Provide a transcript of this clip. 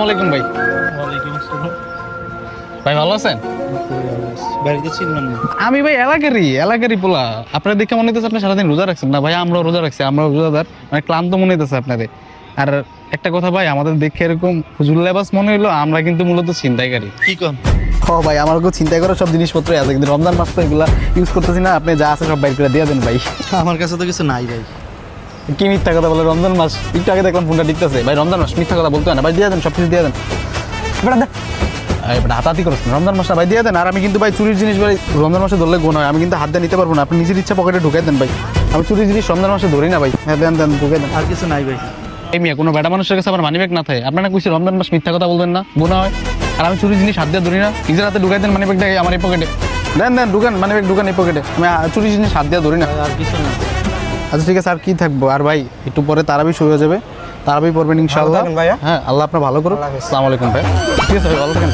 আলাইকুম ভাই। ওয়ালাইকুম আসসালাম। ভাই ভালো আছেন? বাড়িতে ছিলেন না? আমি ভাই এলাকারই পোলা। আপনার দেখে মনে হইতেছে আপনি সারাদিন রোজা রাখছেন। না ভাই, আমরাও রোজা রাখছি, আমরাও রোজাদার। মানে ক্লান্ত মনে হইতেছে আপনাদের। আর একটা কথা ভাই, আমাদের দেখে এরকম হুজুর লেবাস মনে হইলো, আমরা কিন্তু মূলত ছিনতাইকারী। কি কম? ও ভাই, আমার খুব চিন্তাই করার সব জিনিসপত্রই আছে, কিন্তু রমজান মাস তো এগুলা ইউজ করতেছি না। আপনি যা আছে সব বাইর করে দিয়ে দেন ভাই। আমার কাছে তো কিছু নাই ভাই। কি মিথ্যা কথা বলে? রমজান মাস একটু আগে দেখলাম ফোনটা টিকতেছে। ভাই রমজান মাস, মিথ্যা কথা বলতে হয় না ভাই, দিয়ে দেন, সব কিছু দিয়ে দেন। হাতাহাতি করছেন রমজান মাসটা ভাই, দিয়ে দেন। আর আমি কিন্তু ভাই চুরির জিনিস ভাই রমজান মাসে ধরলে গুণ হয়, আমি কিন্তু হাত দিয়ে নিতে পারবো না। আপনি নিজের ইচ্ছা পকেটে ঢুকাই দেন ভাই, আমি চুরির জিনিস রমজান মাসে ধরি না ভাই। হ্যাঁ দেন দেন, ঢুকাই দেন। আর কিছু নাই ভাই। এই মিয়া, কোনো বেটা মানুষের কাছে আমার মানিব্যাগ না থাকে। আপনারা কইছি রমজান মাস মিথ্যা কথা বলবেন না, গুণ হয়। আর আমি চুরির জিনিস হাত দিয়ে ধরি না, নিজের হাতে ঢুকাই দেন মানিব্যাগটা আমার এই পকেটে। দেন দেন, ঢুকান মানিব্যাগ, ঢুকান এই পকেটে। আমি চুরির জিনিস হাত দিয়ে ধরি না। আর কিছু না। আচ্ছা ঠিক আছে, আর কি থাকবো। আর ভাই একটু পরে তারাবি শুরু হয়ে যাবে, তারাবি পড়বেন ইনশাআল্লাহ। থাকেন ভাইয়া। হ্যাঁ, আল্লাহ আপনার ভালো করুন। আসসালামু আলাইকুম ভাই। ঠিক আছে ভাই, ভালো থাকেন।